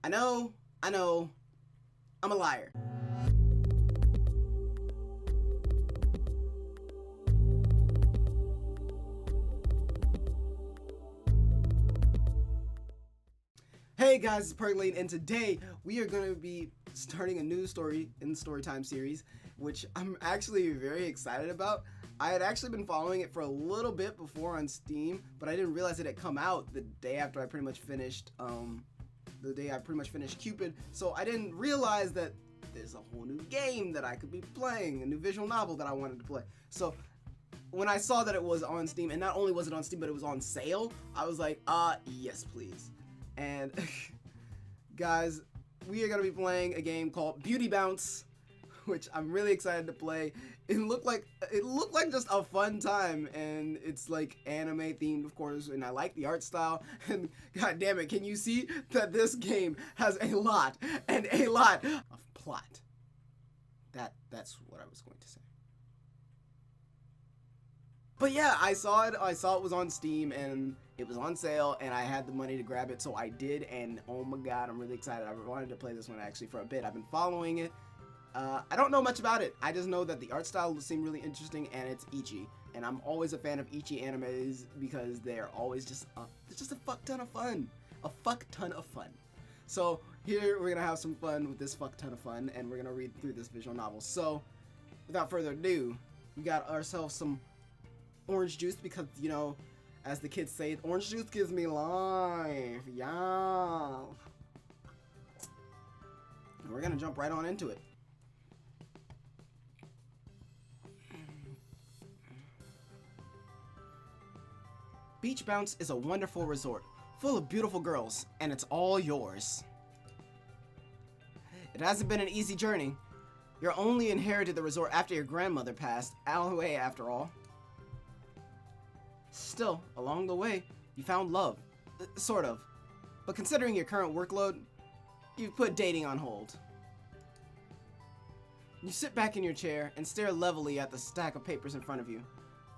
I know, I'm a liar. Hey guys, it's Perk, and today we are going to be starting a new story in the Storytime series, which I'm actually very excited about. I had actually been following it for a little bit before on Steam, but I didn't realize it had come out the day after I pretty much finished, Cupid, so I didn't realize that there's a whole new game that I could be playing, a new visual novel that I wanted to play. So when I saw that it was on Steam, and not only was it on Steam, but it was on sale, I was like, yes please. And guys, we are going to be playing a game called Beauty Bounce, which I'm really excited to play. It looked like just a fun time, and it's like anime themed, of course, and I like the art style. And god damn it, can you see that this game has a lot of plot? That's what I was going to say. But yeah, I saw it was on Steam, and it was on sale, and I had the money to grab it, so I did, and oh my god, I'm really excited. I wanted to play this one actually for a bit. I've been following it. I don't know much about it. I just know that the art style seemed really interesting, and it's ecchi, and I'm always a fan of ecchi animes because they're always just a fuck ton of fun. A fuck ton of fun. So here we're gonna have some fun with this fuck ton of fun, and we're gonna read through this visual novel. So without further ado, we got ourselves some orange juice because, you know, as the kids say, orange juice gives me life. Yeah. And we're gonna jump right on into it. Beach Bounce is a wonderful resort full of beautiful girls, and it's all yours. It hasn't been an easy journey. You only inherited the resort after your grandmother passed away, after all. Still, along the way, you found love. Sort of. But considering your current workload, you've put dating on hold. You sit back in your chair and stare levelly at the stack of papers in front of you,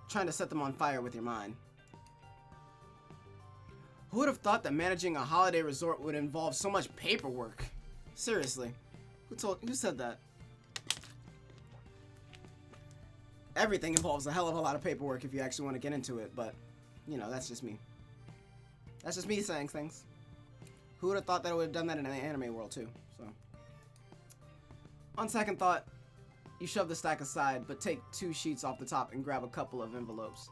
trying to set them on fire with your mind. Who would have thought that managing a holiday resort would involve so much paperwork? Seriously, who said that? Everything involves a hell of a lot of paperwork if you actually want to get into it, but, you know, that's just me. That's just me saying things. Who would have thought that I would have done that in an anime world, too, so. On second thought, you shove the stack aside, but take 2 sheets off the top and grab a couple of envelopes.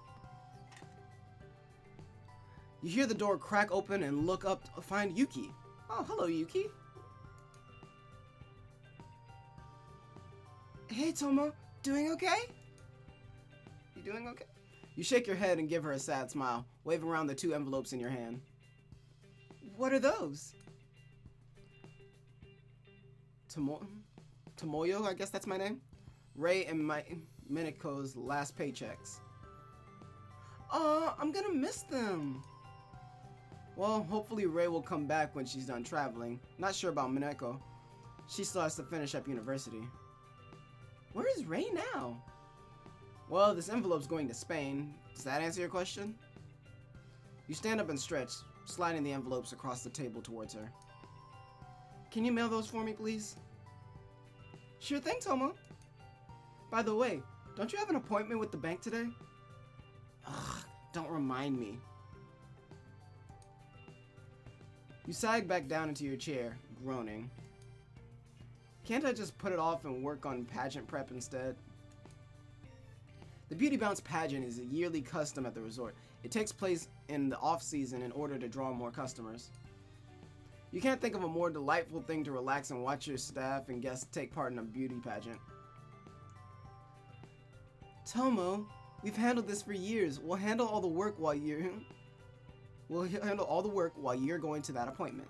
You hear the door crack open and look up to find Yuki. Oh, hello, Yuki. Hey, Tomo. Doing okay? You doing okay? You shake your head and give her a sad smile, waving around the 2 envelopes in your hand. What are those? Tomoyo, I guess that's my name? Rei and Mineko's last paychecks. I'm gonna miss them. Well, hopefully Rei will come back when she's done traveling. Not sure about Mineko. She still has to finish up university. Where is Rei now? Well, this envelope's going to Spain. Does that answer your question? You stand up and stretch, sliding the envelopes across the table towards her. Can you mail those for me, please? Sure thing, Tomo. By the way, don't you have an appointment with the bank today? Ugh, don't remind me. You sag back down into your chair, groaning. Can't I just put it off and work on pageant prep instead? The Beauty Bounce pageant is a yearly custom at the resort. It takes place in the off-season in order to draw more customers. You can't think of a more delightful thing to relax and watch your staff and guests take part in a beauty pageant. Tomo, we've handled this for years. We'll handle all the work while you're going to that appointment.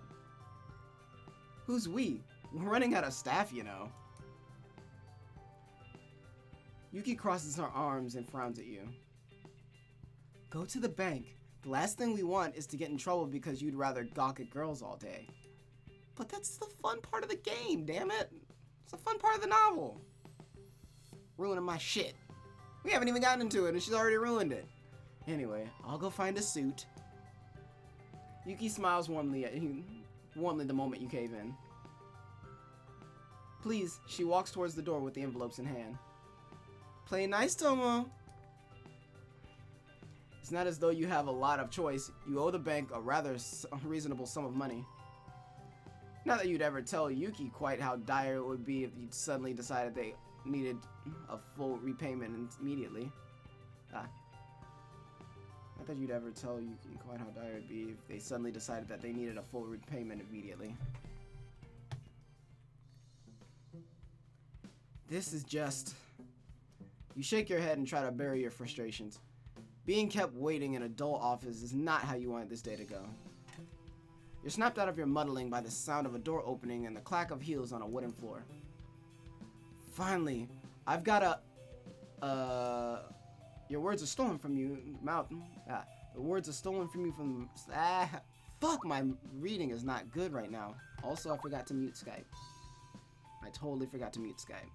Who's we? We're running out of staff, you know. Yuki crosses her arms and frowns at you. Go to the bank. The last thing we want is to get in trouble because you'd rather gawk at girls all day. But that's the fun part of the game, damn it. It's the fun part of the novel. Ruining my shit. We haven't even gotten into it and she's already ruined it. Anyway, I'll go find a suit. Yuki smiles warmly at you. warmly the moment you cave in. Please, she walks towards the door with the envelopes in hand. Play nice, Tomo. It's not as though you have a lot of choice. You owe the bank a rather reasonable sum of money. Not that you'd ever tell Yuki quite how dire it would be if you suddenly decided they needed a full repayment immediately. Not that you'd ever tell Yuki quite how dire it would be if they suddenly decided that they needed a full repayment immediately. This is just... You shake your head and try to bury your frustrations. Being kept waiting in a dull office is not how you want this day to go. You're snapped out of your muddling by the sound of a door opening and the clack of heels on a wooden floor. Finally, I've got a... Your words are stolen from you, mouth. The words are stolen from you from... Fuck, my reading is not good right now. Also, I forgot to mute Skype. I totally forgot to mute Skype.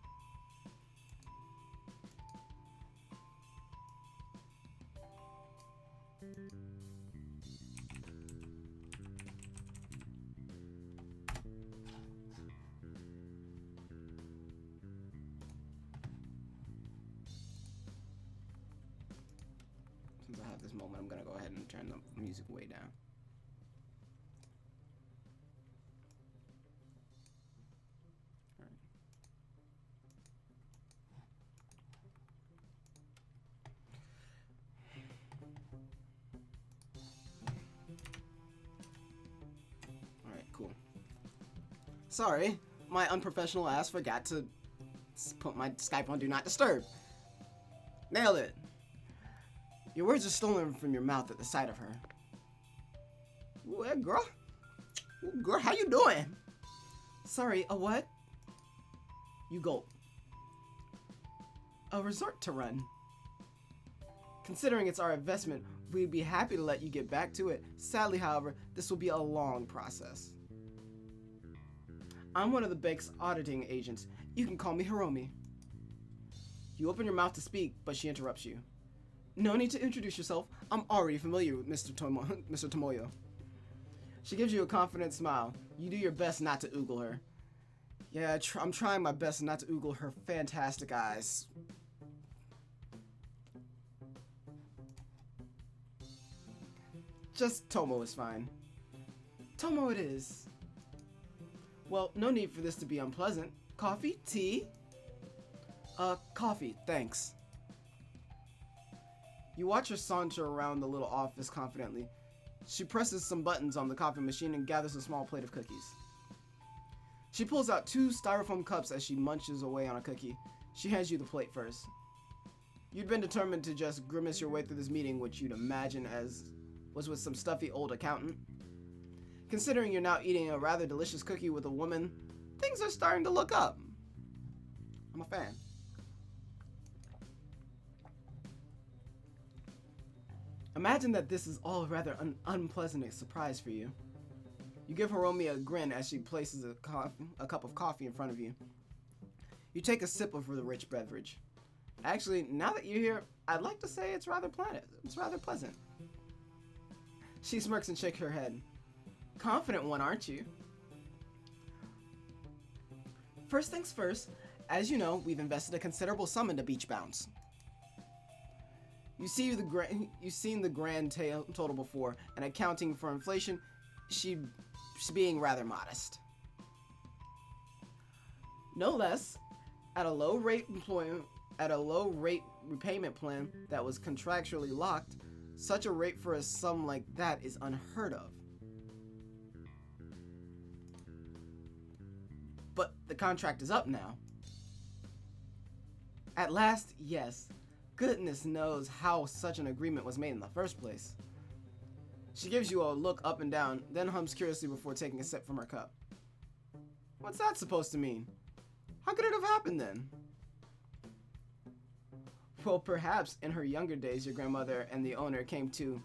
Since I have this moment, I'm gonna go ahead and turn the music way down. Alright, cool. Sorry, my unprofessional ass forgot to put my Skype on Do Not Disturb. Nailed it. Your words are stolen from your mouth at the sight of her. Ooh, hey, girl. Ooh, girl, how you doing? Sorry, a what? You gulp. A resort to run. Considering it's our investment, we'd be happy to let you get back to it. Sadly, however, this will be a long process. I'm one of the bank's auditing agents. You can call me Hiromi. You open your mouth to speak, but she interrupts you. No need to introduce yourself. I'm already familiar with Mr. Tomoyo. She gives you a confident smile. You do your best not to oogle her. Yeah, I'm trying my best not to oogle her fantastic eyes. Just Tomo is fine. Tomo it is. Well, no need for this to be unpleasant. Coffee? Tea? Coffee, thanks. You watch her saunter around the little office confidently. She presses some buttons on the coffee machine and gathers a small plate of cookies. She pulls out 2 styrofoam cups as she munches away on a cookie. She hands you the plate first. You'd been determined to just grimace your way through this meeting, which you'd imagine as was with some stuffy old accountant. Considering you're now eating a rather delicious cookie with a woman, things are starting to look up. I'm a fan. Imagine that this is all rather unpleasant surprise for you. You give Hiromi a grin as she places a cup of coffee in front of you. You take a sip of the rich beverage. Actually, now that you're here, I'd like to say it's rather pleasant. She smirks and shakes her head. Confident one, aren't you? First things first, as you know, we've invested a considerable sum into Beach Bounce. You've seen the grand total before, and accounting for inflation, she's being rather modest. No less, at a low rate repayment plan that was contractually locked, such a rate for a sum like that is unheard of. But the contract is up now. At last, yes. Goodness knows how such an agreement was made in the first place. She gives you a look up and down, then hums curiously before taking a sip from her cup. What's that supposed to mean? How could it have happened then? Well, perhaps in her younger days, your grandmother and the owner came to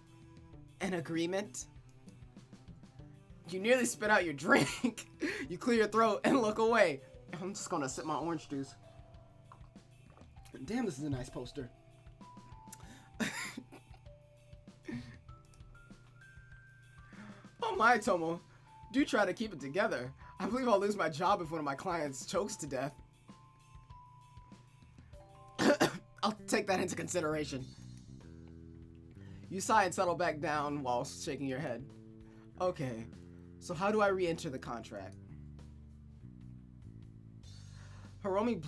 an agreement. You nearly spit out your drink. You clear your throat and look away. I'm just gonna sip my orange juice. Damn, this is a nice poster. Oh my, Tomo. Do try to keep it together. I believe I'll lose my job if one of my clients chokes to death. I'll take that into consideration. You sigh and settle back down while shaking your head. Okay, so how do I re-enter the contract? Hiromi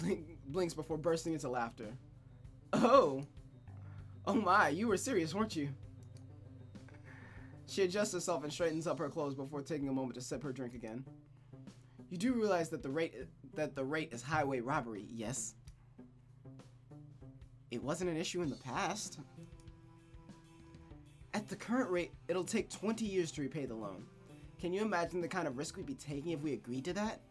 blinks before bursting into laughter. Oh my, you were serious, weren't you? She adjusts herself and straightens up her clothes before taking a moment to sip her drink again. You do realize that the rate is highway robbery, yes? It wasn't an issue in the past. At the current rate, it'll take 20 years to repay the loan. Can you imagine the kind of risk we'd be taking if we agreed to that?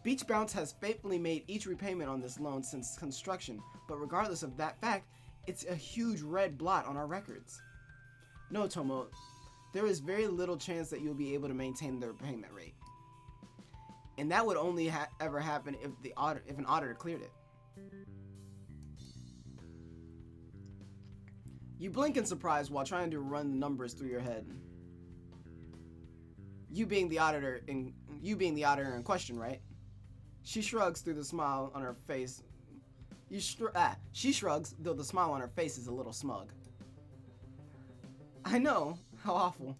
Beach Bounce has faithfully made each repayment on this loan since construction, but regardless of that fact, it's a huge red blot on our records. No, Tomo, there is very little chance that you'll be able to maintain the repayment rate. And that would only ever happen if an auditor cleared it. You blink in surprise while trying to run the numbers through your head. You being the auditor in question, right? She shrugs through the smile on her face. She shrugs, though the smile on her face is a little smug. I know, how awful.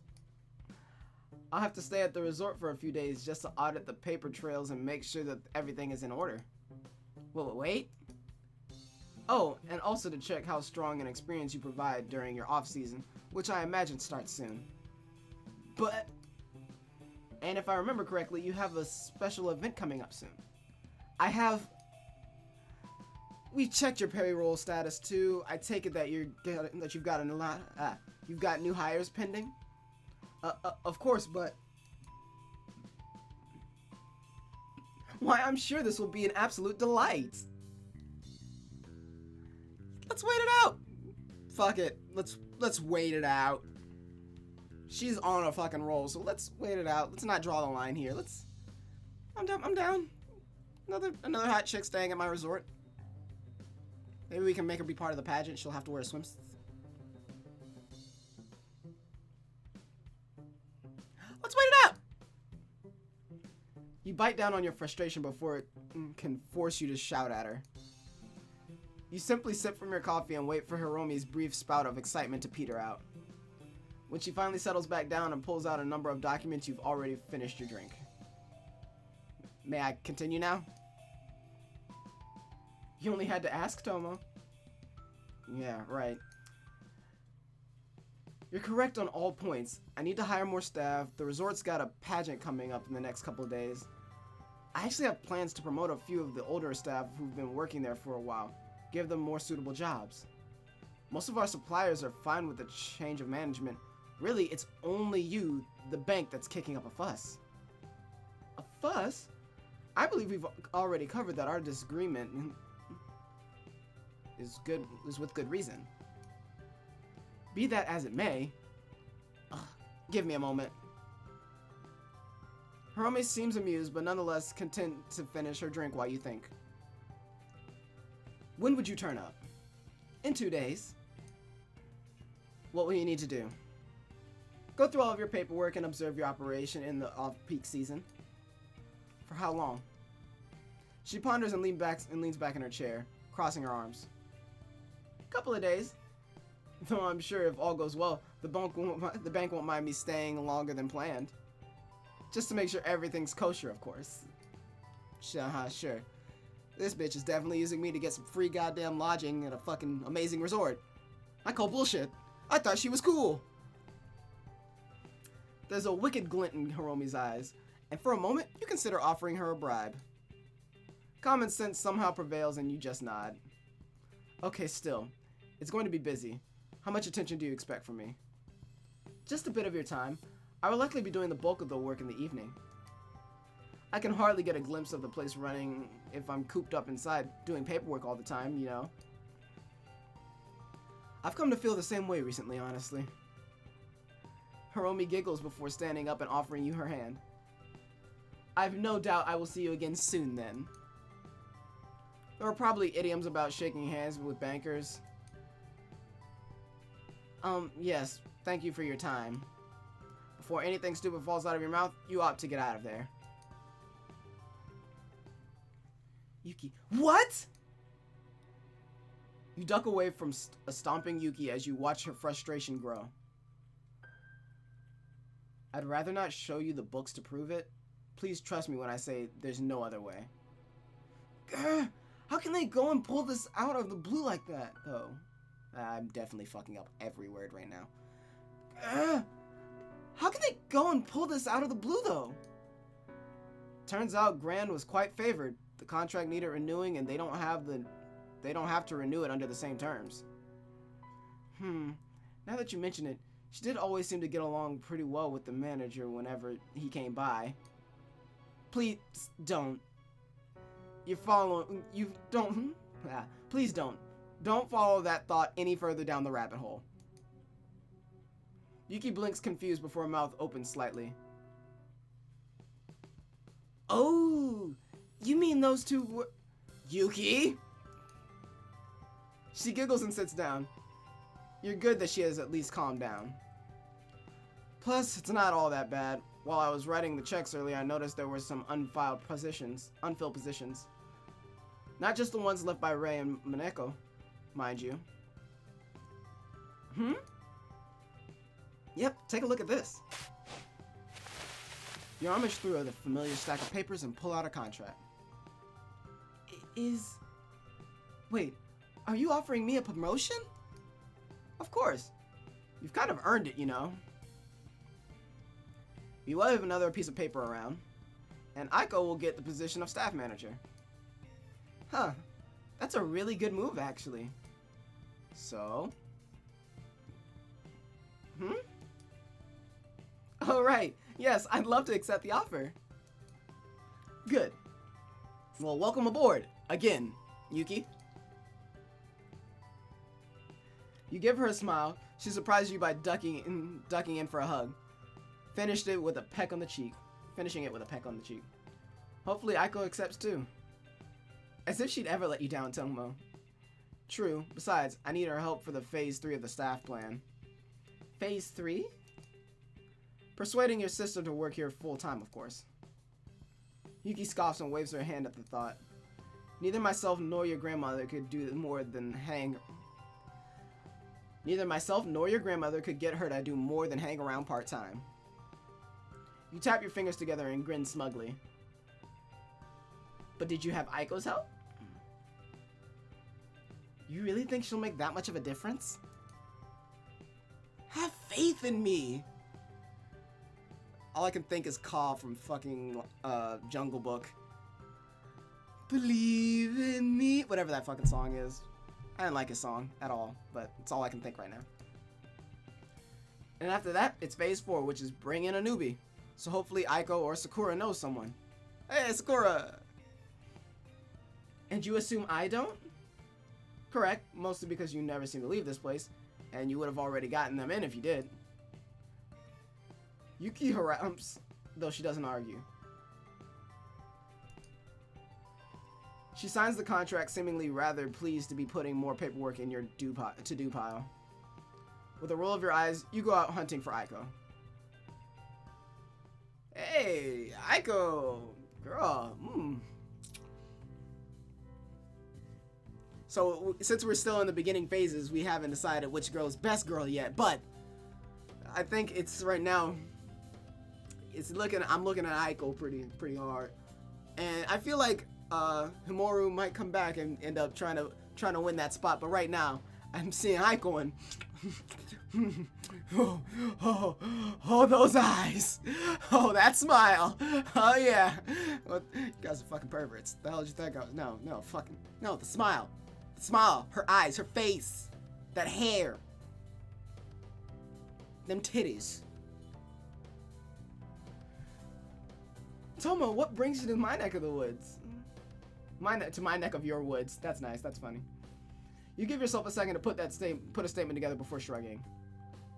I'll have to stay at the resort for a few days just to audit the paper trails and make sure that everything is in order. Will it wait? Oh, and also to check how strong an experience you provide during your off-season, which I imagine starts soon. And if I remember correctly, you have a special event coming up soon. We checked your payroll status too. I take it that you've got new hires pending. Of course, but why, I'm sure this will be an absolute delight. Let's wait it out. Fuck it. Let's wait it out. She's on a fucking roll, so let's wait it out. Let's not draw the line here. I'm down. Another hot chick staying at my resort. Maybe we can make her be part of the pageant. She'll have to wear a swimsuit. Let's wait it out. You bite down on your frustration before it can force you to shout at her. You simply sip from your coffee and wait for Hiromi's brief spout of excitement to peter out. When she finally settles back down and pulls out a number of documents, you've already finished your drink. May I continue now? You only had to ask, Tomo. Yeah, right. You're correct on all points. I need to hire more staff. The resort's got a pageant coming up in the next couple of days. I actually have plans to promote a few of the older staff who've been working there for a while. Give them more suitable jobs. Most of our suppliers are fine with the change of management. Really, it's only you, the bank, that's kicking up a fuss. A fuss? I believe we've already covered that our disagreement is with good reason. Be that as it may, give me a moment. Hiromi seems amused, but nonetheless content to finish her drink while you think. When would you turn up? In 2 days. What will you need to do? Go through all of your paperwork and observe your operation in the off-peak season. For how long? She ponders and leans back in her chair, crossing her arms. Couple of days. Though I'm sure if all goes well, the bank won't mind me staying longer than planned. Just to make sure everything's kosher, of course. Sure. This bitch is definitely using me to get some free goddamn lodging at a fucking amazing resort. I call bullshit. I thought she was cool. There's a wicked glint in Hiromi's eyes, and for a moment, you consider offering her a bribe. Common sense somehow prevails and you just nod. Okay, still. It's going to be busy. How much attention do you expect from me? Just a bit of your time. I will likely be doing the bulk of the work in the evening. I can hardly get a glimpse of the place running if I'm cooped up inside doing paperwork all the time, you know. I've come to feel the same way recently, honestly. Hiromi giggles before standing up and offering you her hand. I've no doubt I will see you again soon then. There are probably idioms about shaking hands with bankers. Yes, thank you for your time. Before anything stupid falls out of your mouth, you opt to get out of there. Yuki. What? You duck away from a stomping Yuki as you watch her frustration grow. I'd rather not show you the books to prove it. Please trust me when I say there's no other way. Grr, how can they go and pull this out of the blue like that, though? I'm definitely fucking up every word right now. Grr, how can they go and pull this out of the blue, though? Turns out Grand was quite favored. The contract needed renewing, and they don't have to renew it under the same terms. Now that you mention it, she did always seem to get along pretty well with the manager whenever he came by. Please don't. Please don't. Don't follow that thought any further down the rabbit hole. Yuki blinks confused before her mouth opens slightly. Oh, you mean those two were... Yuki? She giggles and sits down. You're good that she has at least calmed down. Plus, it's not all that bad. While I was writing the checks earlier, I noticed there were some unfilled positions. Not just the ones left by Rei and Mineko, mind you. Yep, take a look at this. You rummage through the familiar stack of papers and pull out a contract. Wait, are you offering me a promotion? Of course. You've kind of earned it, you know. You will have another piece of paper around, and Aiko will get the position of staff manager. Huh, that's a really good move, actually. So? Oh, right. Yes, I'd love to accept the offer. Good. Well, welcome aboard, again, Yuki. You give her a smile. She surprises you by ducking in for a hug. Finishing it with a peck on the cheek. Hopefully Aiko accepts too. As if she'd ever let you down, Tomo. True. Besides, I need her help for the Phase 3 of the staff plan. Phase 3? Persuading your sister to work here full-time, of course. Yuki scoffs and waves her hand at the thought. Neither myself nor your grandmother could do more than hang... Neither myself nor your grandmother could get her to do more than hang around part-time. You tap your fingers together and grin smugly. But did you have Aiko's help? You really think she'll make that much of a difference? Have faith in me! All I can think is Ka from fucking Jungle Book. Believe in me. Whatever that fucking song is. I didn't like his song at all, but it's all I can think right now. And after that, it's Phase 4, which is bring in a newbie. So hopefully Aiko or Sakura knows someone. Hey, Sakura! And you assume I don't? Correct, mostly because you never seem to leave this place, and you would have already gotten them in if you did. Yuki harumps, though she doesn't argue. She signs the contract, seemingly rather pleased to be putting more paperwork in your to-do pile. With a roll of your eyes, you go out hunting for Aiko. Hey, Aiko! Girl, So, since we're still in the beginning phases, we haven't decided which girl's best girl yet, but I think it's right now, I'm looking at Aiko pretty hard. And I feel like Himuru might come back and end up trying to win that spot, but right now I'm seeing Aiko and oh, those eyes, oh, that smile, oh yeah, well, you guys are fucking perverts. The hell did you think I was? No, the smile, her eyes, her face, that hair, them titties. Tomo, what brings you to my neck of the woods? To my neck of your woods. That's nice. That's funny. You give yourself a second to put a statement together before shrugging.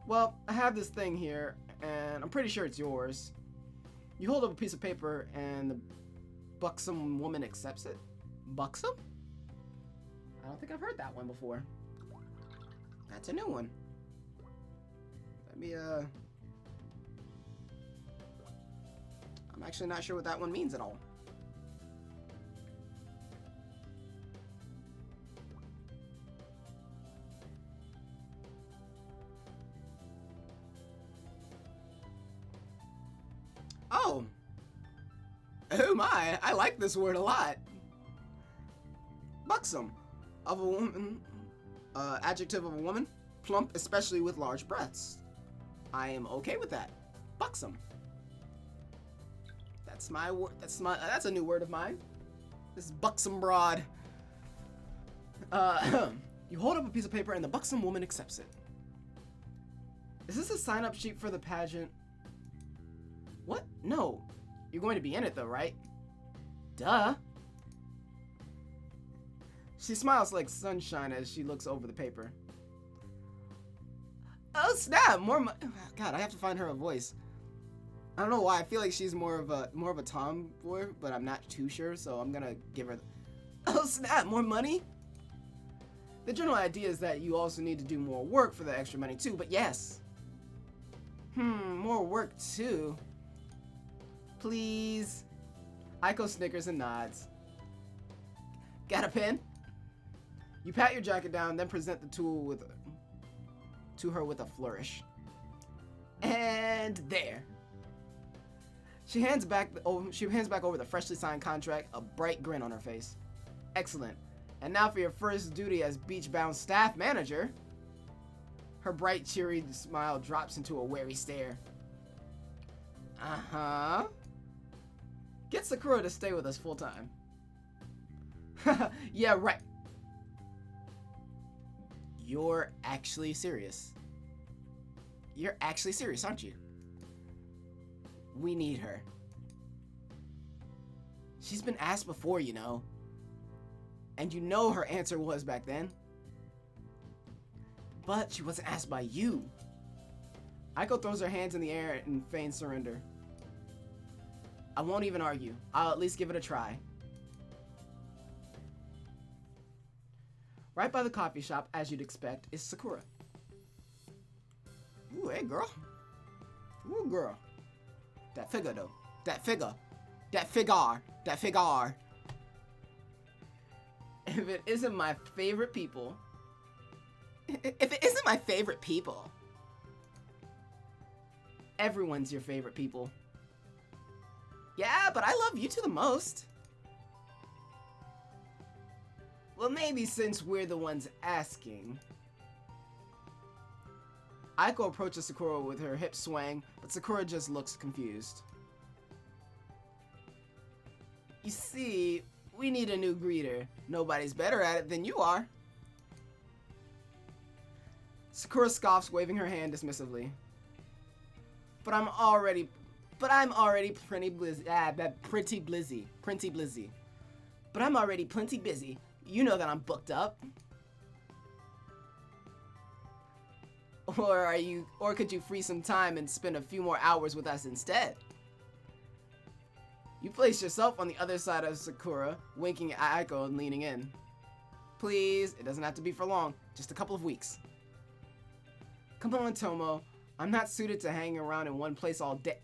Well, I have this thing here, and I'm pretty sure it's yours. You hold up a piece of paper, and the buxom woman accepts it. Buxom? I don't think I've heard that one before. That's a new one. actually not sure what that one means at all. Oh. Oh my, I like this word a lot. Buxom. Of a woman. Adjective of a woman. Plump, especially with large breasts. I am okay with that. Buxom. That's my word. That's a new word of mine. This is buxom broad. You hold up a piece of paper and the buxom woman accepts it. Is this a sign-up sheet for the pageant? What? No. You're going to be in it though, right? Duh. She smiles like sunshine as she looks over the paper. Oh snap! God, I have to find her a voice. I don't know why. I feel like she's more of a tomboy, but I'm not too sure, so I'm gonna give her. Oh snap! More money? The general idea is that you also need to do more work for the extra money too, but yes. More work too. Please. Aiko snickers and nods. Got a pen? You pat your jacket down, then present the tool to her with a flourish. And there. She hands back over the freshly signed contract, a bright grin on her face. Excellent. And now for your first duty as beach-bound staff manager. Her bright, cheery smile drops into a wary stare. Uh-huh. Get Sakura to stay with us full-time. Yeah, right. You're actually serious. You're actually serious, aren't you? We need her. She's been asked before, you know. And you know her answer was back then. But she wasn't asked by you. Aiko throws her hands in the air and feigns surrender. I won't even argue. I'll at least give it a try. Right by the coffee shop, as you'd expect, is Sakura. Ooh, hey girl. Ooh, girl. That figure though. That figure. That figure. That figure. If it isn't my favorite people. If it isn't my favorite people. Everyone's your favorite people. Yeah, but I love you two the most. Well, maybe since we're the ones asking. Aiko approaches Sakura with her hips swaying, but Sakura just looks confused. You see, we need a new greeter. Nobody's better at it than you are. Sakura scoffs, waving her hand dismissively. But I'm already pretty blizzy. Pretty blizzy. But I'm already plenty busy. You know that I'm booked up. Or could you free some time and spend a few more hours with us instead? You place yourself on the other side of Sakura, winking at Aiko and leaning in. Please, it doesn't have to be for long, just a couple of weeks. Come on, Tomo. I'm not suited to hang around in one place all day.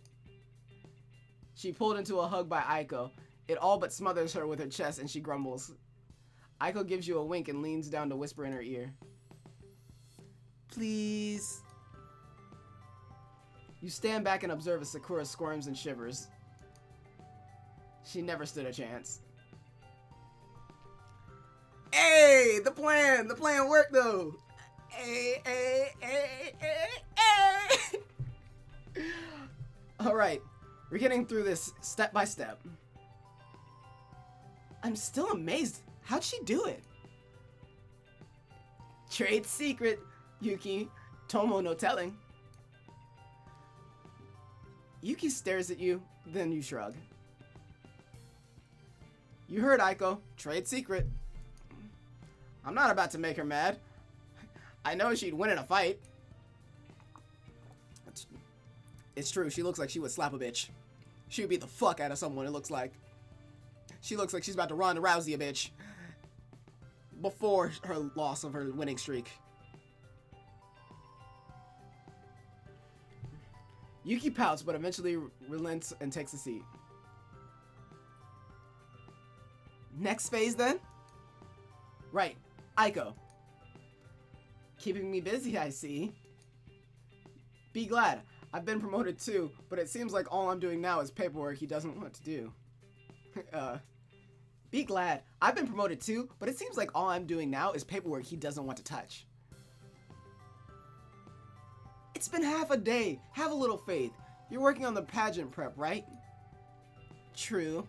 She pulled into a hug by Aiko. It all but smothers her with her chest and she grumbles. Aiko gives you a wink and leans down to whisper in her ear. Please. You stand back and observe as Sakura squirms and shivers. She never stood a chance. Hey, the plan worked though. Hey. All right, we're getting through this step by step. I'm still amazed. How'd she do it? Trade secret, Yuki. Tomo no telling. Yuki stares at you, then you shrug. You heard, Aiko. Trade secret. I'm not about to make her mad. I know she'd win in a fight. It's true, she looks like she would slap a bitch. She would beat the fuck out of someone, it looks like. She looks like she's about to Ronda Rousey a bitch. Before her loss of her winning streak. Yuki pouts, but eventually relents and takes a seat. Next phase then? Right, Aiko. Keeping me busy, I see. Be glad. I've been promoted too, but it seems like all I'm doing now is paperwork he doesn't want to do. Be glad. I've been promoted too, but it seems like all I'm doing now is paperwork he doesn't want to touch. It's been half a day. Have a little faith. You're working on the pageant prep, right? True.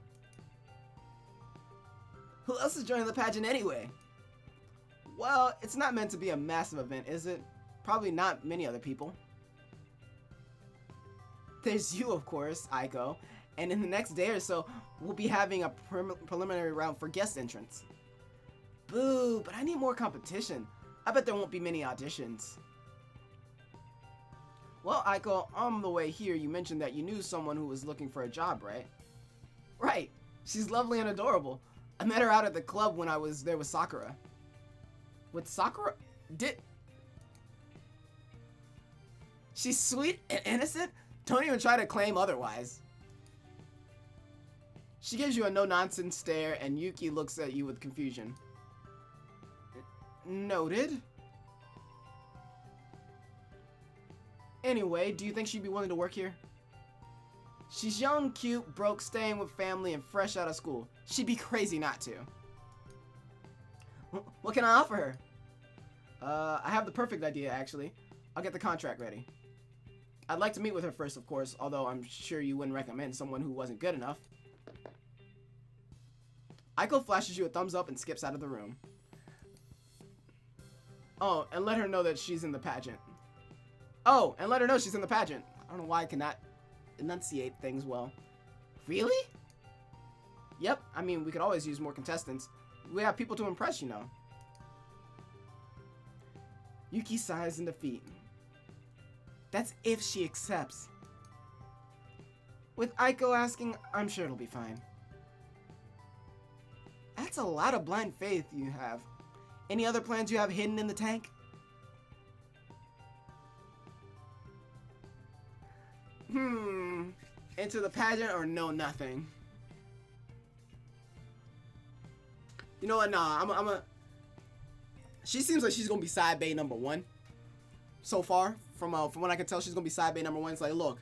Who else is joining the pageant anyway? Well, it's not meant to be a massive event, is it? Probably not many other people. There's you, of course, Aiko. And in the next day or so, we'll be having a preliminary round for guest entrance. Boo, but I need more competition. I bet there won't be many auditions. Well, Aiko, on the way here, you mentioned that you knew someone who was looking for a job, right? Right. She's lovely and adorable. I met her out at the club when I was there with Sakura. With Sakura? She's sweet and innocent? Don't even try to claim otherwise. She gives you a no-nonsense stare, and Yuki looks at you with confusion. Noted. Anyway, do you think she'd be willing to work here? She's young, cute, broke, staying with family, and fresh out of school. She'd be crazy not to. What can I offer her? I have the perfect idea, actually. I'll get the contract ready. I'd like to meet with her first, of course, although I'm sure you wouldn't recommend someone who wasn't good enough. Aiko flashes you a thumbs up and skips out of the room. Oh, and let her know that she's in the pageant. Oh, and let her know she's in the pageant. I don't know why I cannot enunciate things well. Really? Yep, I mean, we could always use more contestants. We have people to impress, you know. Yuki sighs in defeat. That's if she accepts. With Aiko asking, I'm sure it'll be fine. That's a lot of blind faith you have. Any other plans you have hidden in the tank? Into the pageant or no nothing? You know what? Nah, she seems like she's gonna be side bae number one. So far, from what I can tell, she's gonna be side bae number one. It's like, look,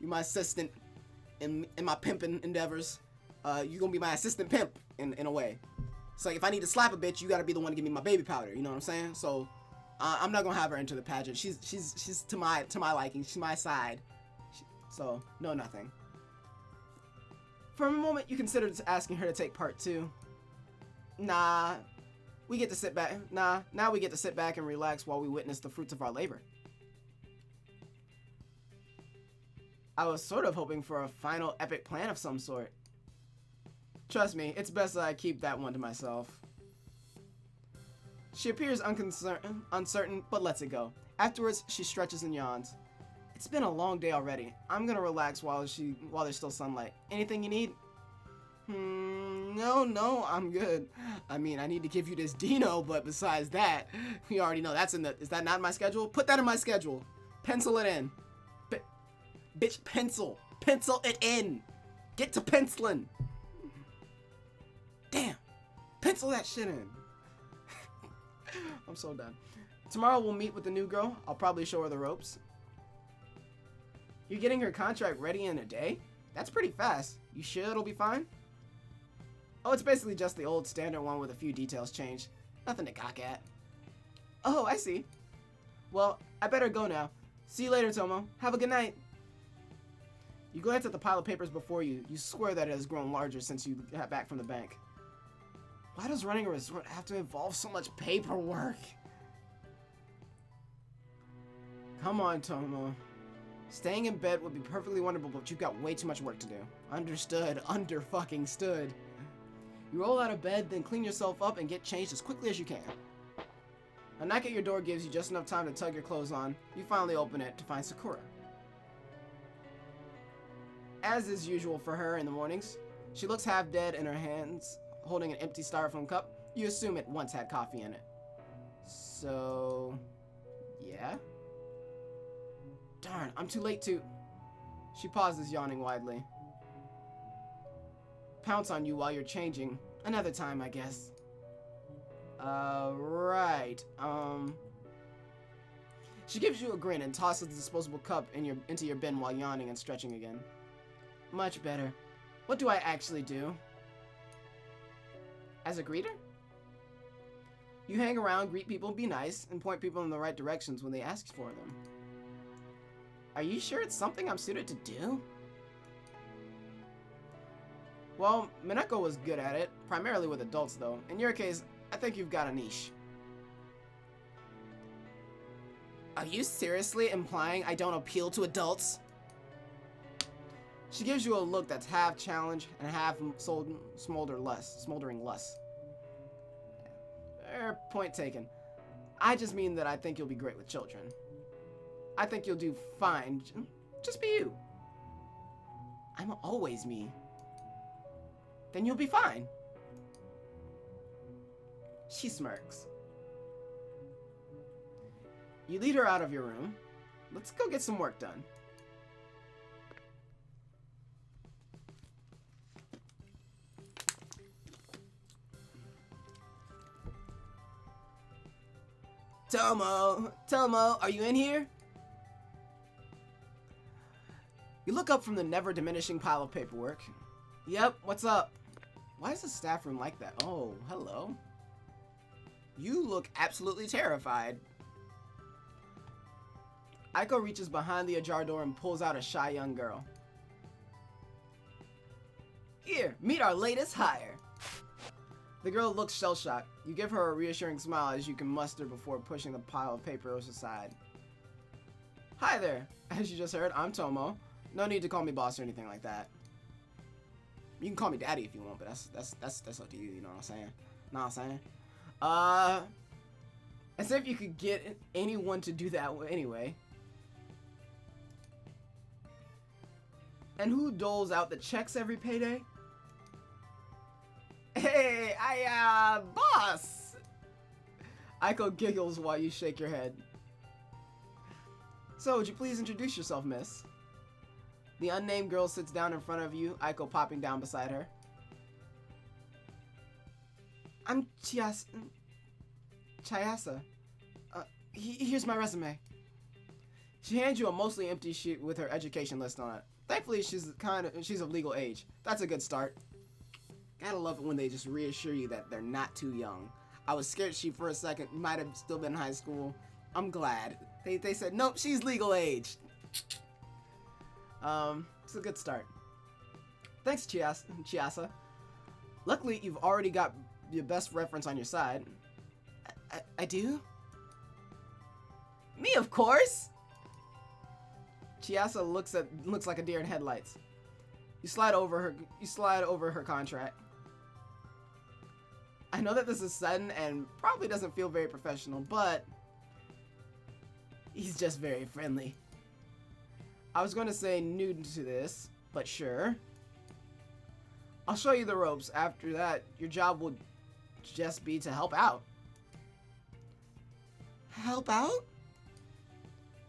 you're my assistant in my pimping endeavors. You're gonna be my assistant pimp in a way. So like, if I need to slap a bitch, you gotta be the one to give me my baby powder. You know what I'm saying? So I'm not gonna have her into the pageant. She's to my liking. She's my side. So no nothing. For a moment, you considered asking her to take part too. Nah, we get to sit back. Now we get to sit back and relax while we witness the fruits of our labor. I was sort of hoping for a final epic plan of some sort. Trust me, it's best that I keep that one to myself. She appears uncertain, but lets it go. Afterwards, she stretches and yawns. It's been a long day already. I'm gonna relax while there's still sunlight. Anything you need? No, I'm good. I mean, I need to give you this Dino, but besides that, we already know that's is that not in my schedule? Put that in my schedule. Pencil it in. Bitch, pencil it in. Get to penciling. Damn, pencil that shit in. I'm so done. Tomorrow we'll meet with the new girl. I'll probably show her the ropes. You're getting her contract ready in a day? That's pretty fast. You sure it'll be fine? Oh, it's basically just the old standard one with a few details changed. Nothing to gawk at. Oh, I see. Well, I better go now. See you later, Tomo. Have a good night. You glance at the pile of papers before you. You swear that it has grown larger since you got back from the bank. Why does running a resort have to involve so much paperwork? Come on, Tomo. Staying in bed would be perfectly wonderful, but you've got way too much work to do. Understood. Under-fucking-stood. You roll out of bed, then clean yourself up and get changed as quickly as you can. A knock at your door gives you just enough time to tug your clothes on. You finally open it to find Sakura. As is usual for her in the mornings, she looks half dead in her hands, holding an empty styrofoam cup. You assume it once had coffee in it. So, yeah? Darn, I'm too late to... She pauses, yawning widely. Pounce on you while you're changing, Another time, I guess. Right. She gives you a grin and tosses the disposable cup into your bin while yawning and stretching again. Much better. What do I actually do? As a greeter? You hang around, greet people, be nice, and point people in the right directions when they ask for them. Are you sure it's something I'm suited to do? Well, Mineko was good at it, primarily with adults though. In your case, I think you've got a niche. Are you seriously implying I don't appeal to adults? She gives you a look that's half challenge and half smoldering lust. Point taken. I just mean that I think you'll be great with children. I think you'll do fine. Just be you. I'm always me. Then you'll be fine. She smirks. You lead her out of your room. Let's go get some work done. Tomo, are you in here? You look up from the never-diminishing pile of paperwork. Yep, what's up? Why is the staff room like that? Oh, hello. You look absolutely terrified. Aiko reaches behind the ajar door and pulls out a shy young girl. Here, meet our latest hire. The girl looks shell-shocked. You give her a reassuring smile as you can muster before pushing the pile of papers aside. Hi there. As you just heard, I'm Tomo. No need to call me boss or anything like that. You can call me daddy if you want, but that's up to you, you know what I'm saying? Know what I'm saying? As if you could get anyone to do that anyway. And who doles out the checks every payday? Hey, boss! Aiko giggles while you shake your head. So, would you please introduce yourself, miss? The unnamed girl sits down in front of you, Aiko popping down beside her. I'm Chayasa. Here's my resume. She hands you a mostly empty sheet with her education list on it. Thankfully, she's of legal age. That's a good start. Gotta love it when they just reassure you that they're not too young. I was scared she for a second might have still been in high school. I'm glad. They said, nope, she's legal age. It's a good start. Thanks, Chiasa. Luckily, you've already got your best reference on your side. I do? Me, of course! Chiasa looks like a deer in headlights. You slide over her contract. I know that this is sudden and probably doesn't feel very professional, but he's just very friendly. I was going to say new to this, but sure. I'll show you the ropes. After that, your job will just be to help out. Help out?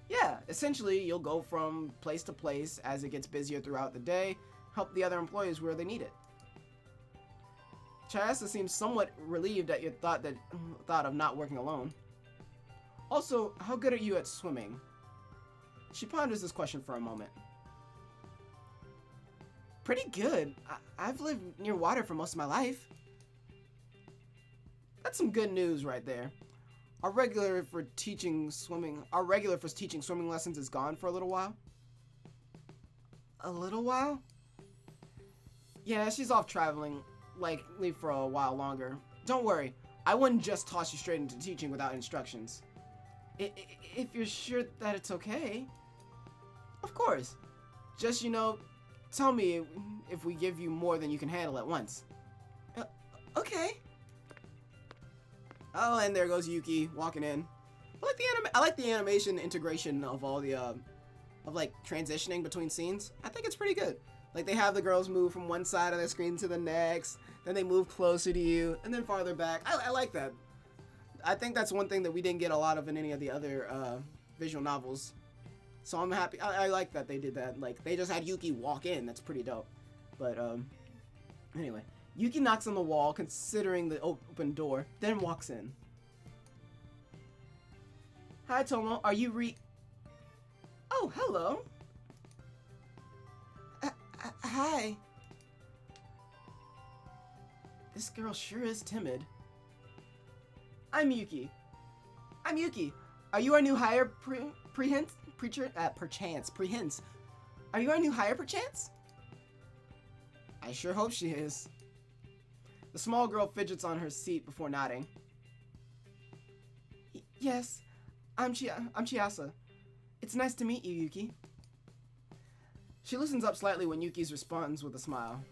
Yeah, essentially you'll go from place to place as it gets busier throughout the day, help the other employees where they need it. Chayasa seems somewhat relieved at your thought of not working alone. Also, how good are you at swimming? She ponders this question for a moment. Pretty good. I've lived near water for most of my life. That's some good news right there. Our regular for teaching swimming lessons is gone for a little while. A little while? Yeah, she's off traveling, likely for a while longer. Don't worry, I wouldn't just toss you straight into teaching without instructions. If you're sure that it's okay. Of course. Just, tell me if we give you more than you can handle at once. Okay. Oh, and there goes Yuki walking in. I like the animation integration of all the transitioning between scenes. I think it's pretty good. Like they have the girls move from one side of the screen to the next, then they move closer to you, and then farther back. I like that. I think that's one thing that we didn't get a lot of in any of the other visual novels. So I'm happy. I like that they did that. Like they just had Yuki walk in. That's pretty dope. But anyway, Yuki knocks on the wall, considering the open door, then walks in. Hi, Tomo. Are you Oh, hello. Hi. This girl sure is timid. I'm Yuki. Are you our new hire, perchance? Are you our new hire, perchance? I sure hope she is. The small girl fidgets on her seat before nodding. Yes, I'm Chiasa. It's nice to meet you, Yuki. She loosens up slightly when Yuki's responds with a smile.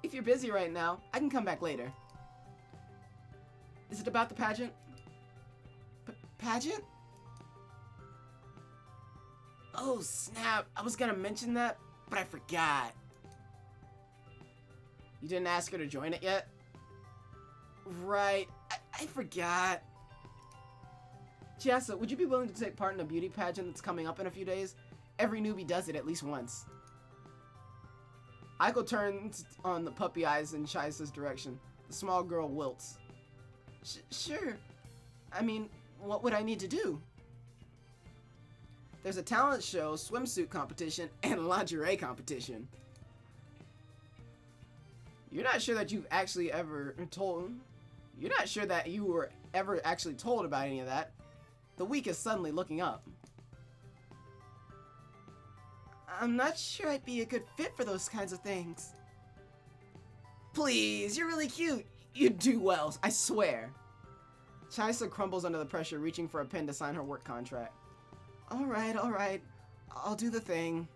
If you're busy right now, I can come back later. Is it about the pageant? Pageant? Oh, snap. I was gonna mention that, but I forgot. You didn't ask her to join it yet? Right. I forgot. Chiasa, would you be willing to take part in a beauty pageant that's coming up in a few days? Every newbie does it at least once. Aiko turns on the puppy eyes in Chiasa's direction. The small girl wilts. Sure. I mean, what would I need to do? There's a talent show, swimsuit competition, and lingerie competition. You're not sure that you've actually ever told... You're not sure that you were ever actually told about any of that. The week is suddenly looking up. I'm not sure I'd be a good fit for those kinds of things. Please, you're really cute. You'd do well, I swear. Chiasa crumbles under the pressure, reaching for a pen to sign her work contract. Alright. I'll do the thing.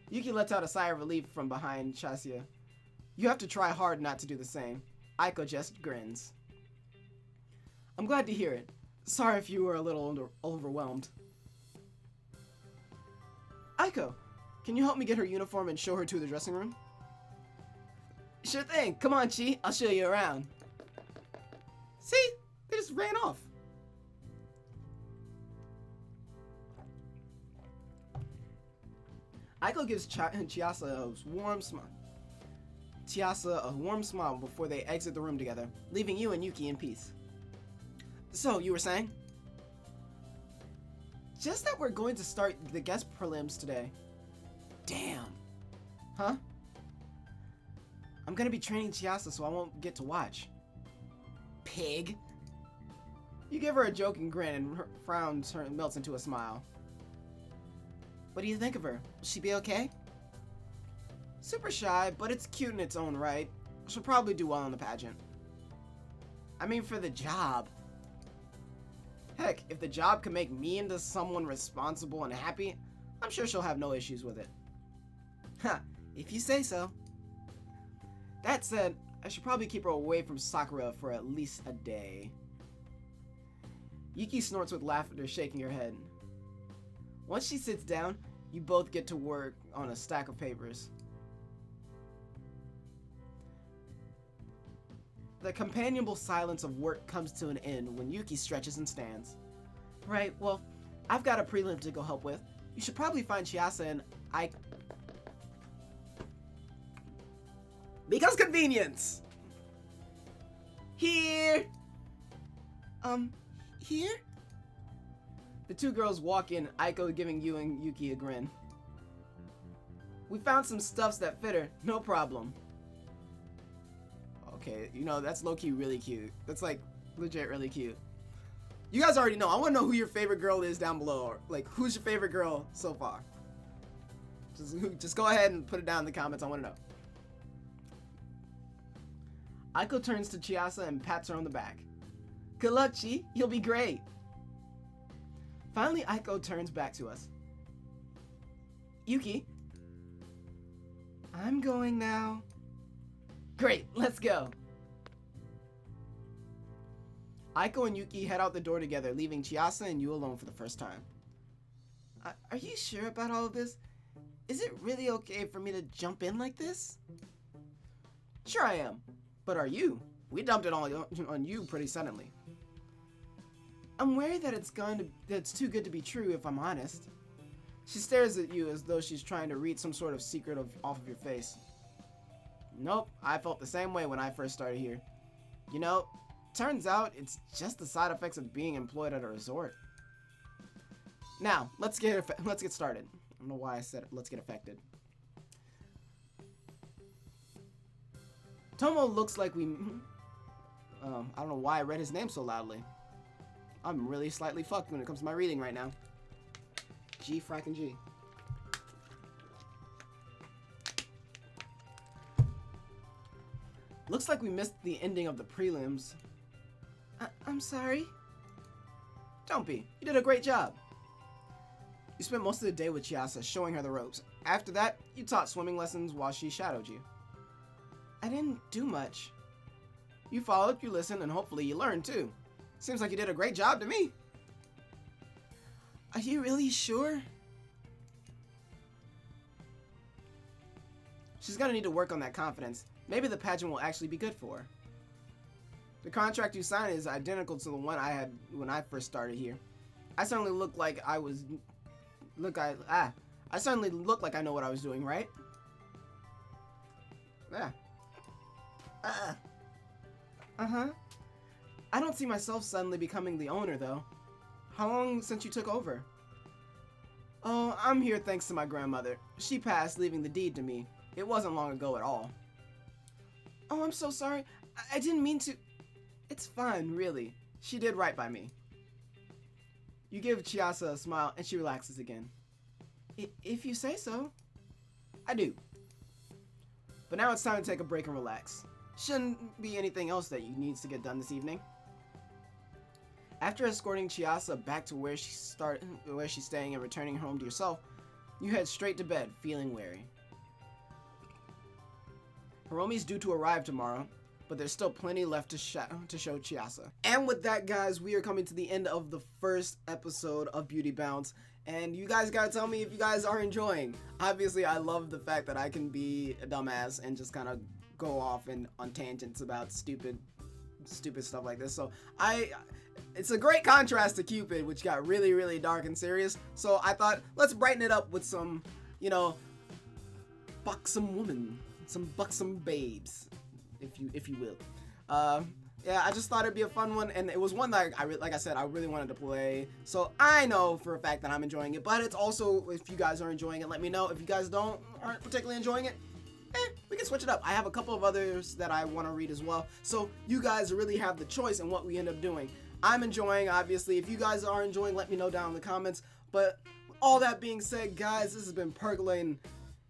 Yuki lets out a sigh of relief from behind Chiasa. You have to try hard not to do the same. Aiko just grins. I'm glad to hear it. Sorry if you were a little overwhelmed. Aiko, can you help me get her uniform and show her to the dressing room? Sure thing. Come on, Chi. I'll show you around. See? They just ran off. Aiko gives Chiasa a warm smile. Chiasa a warm smile before they exit the room together, leaving you and Yuki in peace. So, you were saying? Just that we're going to start the guest prelims today. Damn. Huh? I'm gonna be training Chiasa, so I won't get to watch. Pig. You give her a joking grin and her frown melts into a smile. What do you think of her? Will she be okay? Super shy, but it's cute in its own right. She'll probably do well in the pageant. I mean, for the job. Heck, if the job can make me into someone responsible and happy, I'm sure she'll have no issues with it. Ha, if you say so. That said, I should probably keep her away from Sakura for at least a day. Yuki snorts with laughter, shaking her head. Once she sits down, you both get to work on a stack of papers. The companionable silence of work comes to an end when Yuki stretches and stands. Right, well, I've got a prelim to go help with. You should probably find Chiasa and Because convenience! Here! Here? The two girls walk in, Aiko giving you and Yuki a grin. We found some stuffs that fit her, no problem. Okay, you know, that's low-key really cute. That's like, legit really cute. You guys already know. I want to know who your favorite girl is down below. Or, like, who's your favorite girl so far? Just go ahead and put it down in the comments. I want to know. Aiko turns to Chiasa and pats her on the back. Good luck, Chi. You'll be great. Finally, Aiko turns back to us. Yuki. I'm going now. Great, let's go. Aiko and Yuki head out the door together, leaving Chiasa and you alone for the first time. Are you sure about all of this? Is it really okay for me to jump in like this? Sure I am. But are you? We dumped it all on you pretty suddenly. I'm worried that it's too good to be true, if I'm honest. She stares at you as though she's trying to read some sort of secret off of your face. Nope, I felt the same way when I first started here. You know, turns out it's just the side effects of being employed at a resort. Now, let's get started. I don't know why I said let's get affected. Tomo looks like we... I don't know why I read his name so loudly. I'm really slightly fucked when it comes to my reading right now. G frackin' G. Looks like we missed the ending of the prelims. I'm sorry. Don't be. You did a great job. You spent most of the day with Chiasa, showing her the ropes. After that, you taught swimming lessons while she shadowed you. I didn't do much. You followed, you listened, and hopefully you learned too. Seems like you did a great job to me. Are you really sure? She's gonna need to work on that confidence. Maybe the pageant will actually be good for her. The contract you signed is identical to the one I had when I first started here. I certainly look like I was... I certainly look like I know what I was doing, right? Yeah. Uh-huh. I don't see myself suddenly becoming the owner, though. How long since you took over? Oh, I'm here thanks to my grandmother. She passed, leaving the deed to me. It wasn't long ago at all. Oh, I'm so sorry. I didn't mean to... It's fine, really. She did right by me. You give Chiasa a smile, and she relaxes again. If you say so. I do. But now it's time to take a break and relax. Shouldn't be anything else that needs to get done this evening. After escorting Chiasa back to where she's staying and returning home to yourself, you head straight to bed, feeling weary. Hiromi's due to arrive tomorrow, but there's still plenty left to show Chiasa. And with that, guys, we are coming to the end of the first episode of Beauty Bounce. And you guys gotta tell me if you guys are enjoying. Obviously, I love the fact that I can be a dumbass and just kind of go off on tangents about stupid stuff like this. So it's a great contrast to Cupid, which got really, really dark and serious. So I thought, let's brighten it up with some, you know, buxom woman, some buxom babes, if you will. Yeah, I just thought it'd be a fun one, and it was one that like I said, I really wanted to play. So I know for a fact that I'm enjoying it, but it's also, if you guys are enjoying it, let me know. If you guys aren't particularly enjoying it, we can switch it up. I have a couple of others that I want to read as well. So you guys really have the choice in what we end up doing. I'm enjoying, obviously. If you guys are enjoying, let me know down in the comments. But all that being said, guys, this has been Percolating.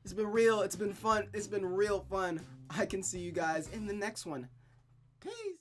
It's been real. It's been fun. It's been real fun. I can see you guys in the next one. Peace.